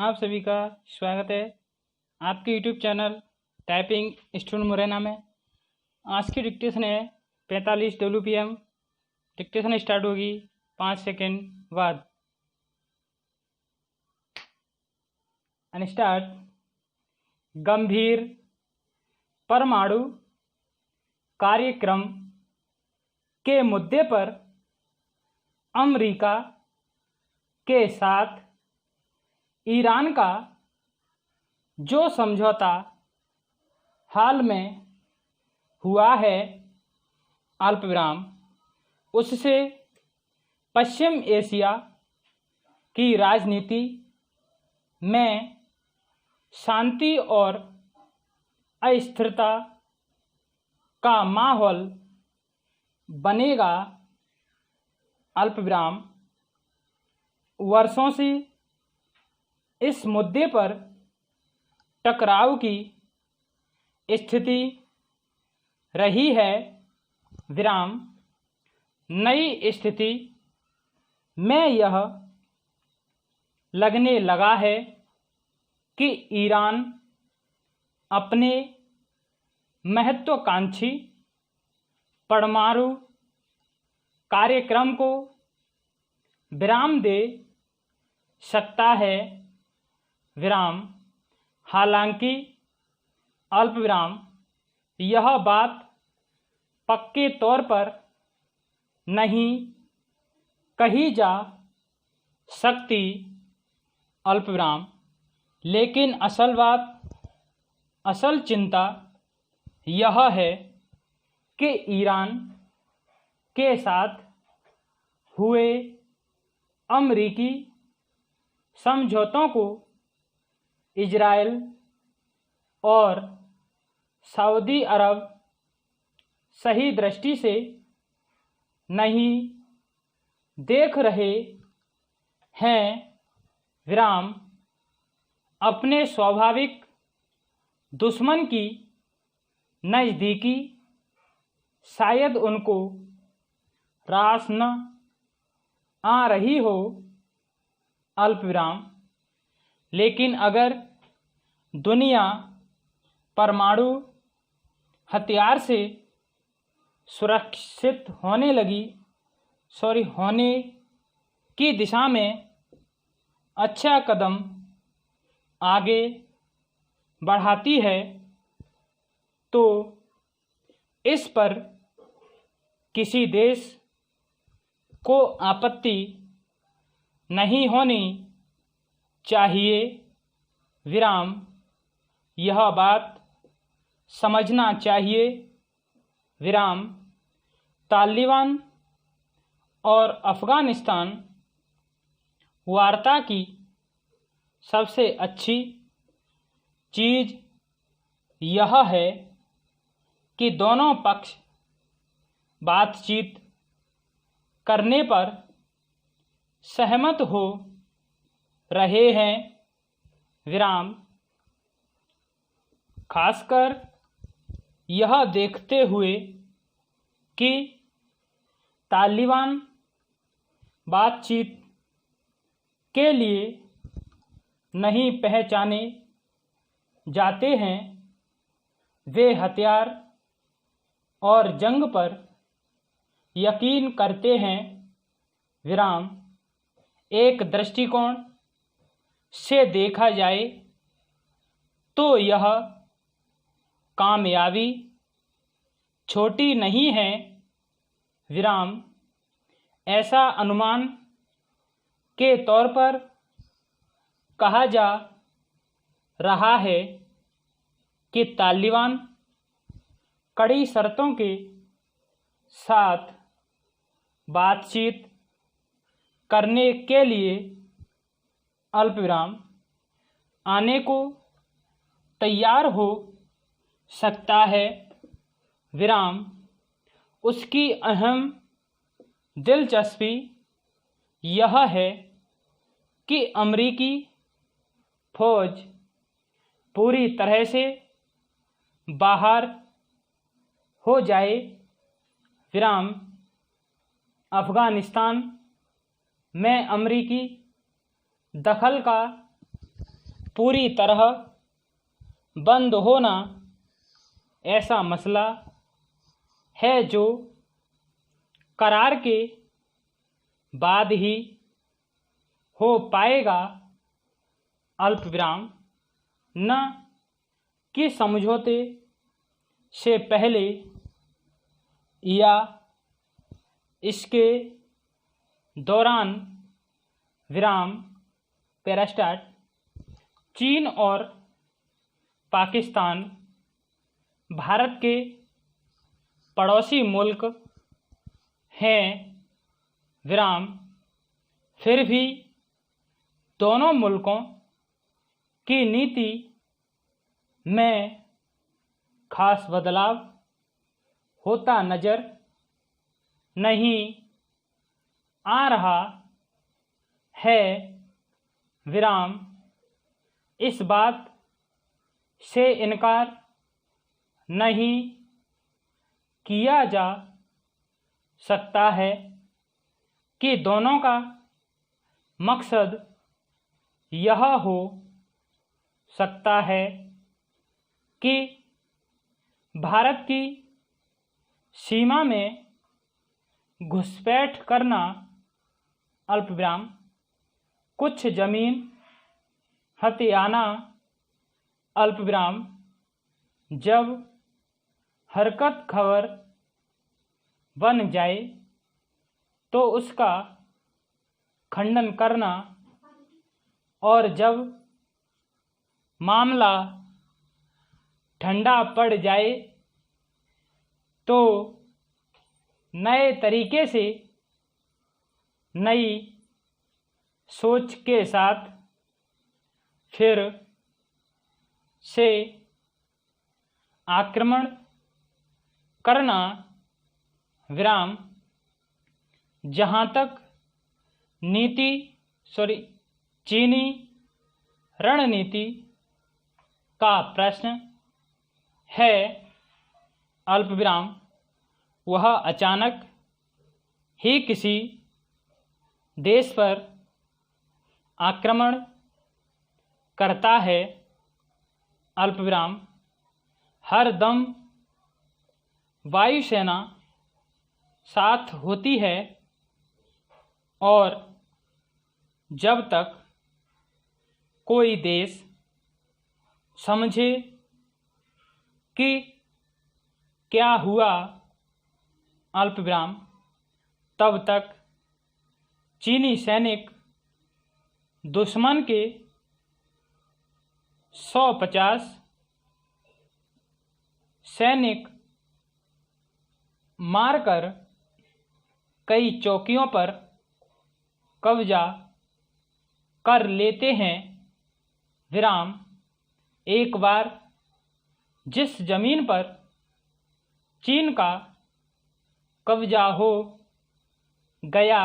आप सभी का स्वागत है आपके YouTube channel typing student Morena में। आज की डिक्टेशन है 45 WPM। डिक्टेशन स्टार्ट होगी 5 सेकेंड बाद। स्टार्ट। गंभीर परमाणु कार्यक्रम के मुद्दे पर अमेरिका के साथ ईरान का जो समझौता हाल में हुआ है अल्पविराम, उससे पश्चिम एशिया की राजनीति में शांति और अस्थिरता का माहौल बनेगा। अल्पविराम। वर्षों से इस मुद्दे पर टकराव की स्थिति रही है। विराम। नई स्थिति में यह लगने लगा है कि ईरान अपने महत्वाकांक्षी परमाणु कार्यक्रम को विराम दे सकता है। विराम। हालांकि अल्पविराम यह बात पक्के तौर पर नहीं कही जा सकती। अल्पविराम। लेकिन असल चिंता यह है कि ईरान के साथ हुए अमेरिकी समझौतों को इजराइल और सऊदी अरब सही दृष्टि से नहीं देख रहे हैं। विराम। अपने स्वाभाविक दुश्मन की नज़दीकी शायद उनको रास न आ रही हो। अल्पविराम। लेकिन अगर दुनिया परमाणु हथियार से सुरक्षित होने की दिशा में अच्छा कदम आगे बढ़ाती है तो इस पर किसी देश को आपत्ति नहीं होनी चाहिए। विराम। यह बात समझना चाहिए। विराम। तालिबान और अफ़गानिस्तान वार्ता की सबसे अच्छी चीज़ यह है कि दोनों पक्ष बातचीत करने पर सहमत हो रहे हैं। विराम। खासकर यह देखते हुए कि तालिबान बातचीत के लिए नहीं पहचाने जाते हैं, वे हथियार और जंग पर यकीन करते हैं। विराम। एक दृष्टिकोण से देखा जाए तो यह कामयाबी छोटी नहीं है। विराम। ऐसा अनुमान के तौर पर कहा जा रहा है कि तालिबान कड़ी शर्तों के साथ बातचीत करने के लिए अल्पविराम आने को तैयार हो सकता है। विराम। उसकी अहम दिलचस्पी यह है कि अमेरिकी फौज पूरी तरह से बाहर हो जाए। विराम। अफ़गानिस्तान में अमेरिकी दखल का पूरी तरह बंद होना ऐसा मसला है जो करार के बाद ही हो पाएगा, अल्पविराम, न कि समझौते से पहले या इसके दौरान, विराम, पैरास्टार्ट। चीन और पाकिस्तान भारत के पड़ोसी मुल्क हैं, विराम, फिर भी दोनों मुल्कों की नीति में खास बदलाव होता नज़र नहीं आ रहा है, विराम। इस बात से इनकार नहीं किया जा सकता है कि दोनों का मकसद यह हो सकता है कि भारत की सीमा में घुसपैठ करना, अल्पविराम, कुछ जमीन हथियाना, अल्पविराम, जब हरकत खबर बन जाए तो उसका खंडन करना, और जब मामला ठंडा पड़ जाए तो नए तरीके से, नई सोच के साथ फिर से आक्रमण करना, विराम। जहाँ तक चीनी रणनीति का प्रश्न है, अल्पविराम, वह अचानक ही किसी देश पर आक्रमण करता है, अल्पविराम। हर दम वायुसेना साथ होती है और जब तक कोई देश समझे कि क्या हुआ, अल्पविराम, तब तक चीनी सैनिक दुश्मन के 150 सैनिक मारकर कई चौकियों पर कब्जा कर लेते हैं, विराम। एक बार जिस जमीन पर चीन का कब्जा हो गया,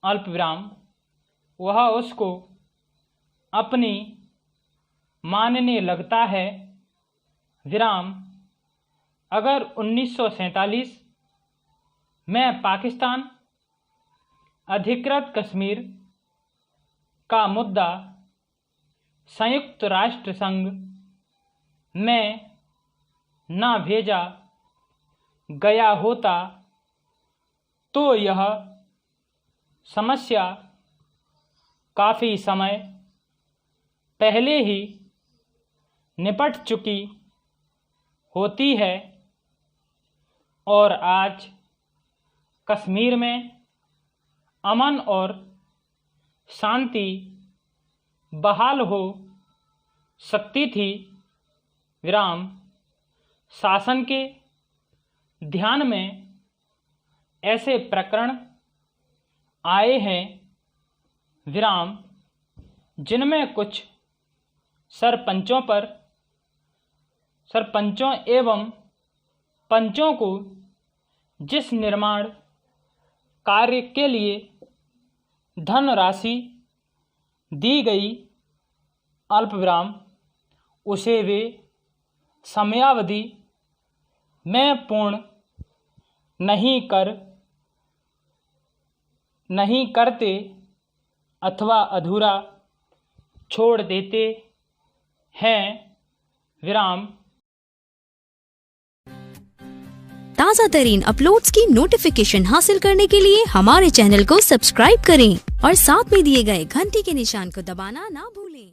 अल्पविराम, वह उसको अपनी मानने लगता है, विराम। अगर 1947 में पाकिस्तान अधिकृत कश्मीर का मुद्दा संयुक्त राष्ट्र संघ में न भेजा गया होता तो यह समस्या काफ़ी समय पहले ही निपट चुकी होती है और आज कश्मीर में अमन और शांति बहाल हो सकती थी, विराम। शासन के ध्यान में ऐसे प्रकरण आए हैं, विराम, जिनमें कुछ सरपंचों एवं पंचों को जिस निर्माण कार्य के लिए धनराशि दी गई, अल्पविराम, उसे वे समयावधि में पूर्ण नहीं करते अथवा अधूरा छोड़ देते हैं विराम। ताज़ा तरीन अपलोड्स की नोटिफिकेशन हासिल करने के लिए हमारे चैनल को सब्सक्राइब करें और साथ में दिए गए घंटी के निशान को दबाना ना भूलें।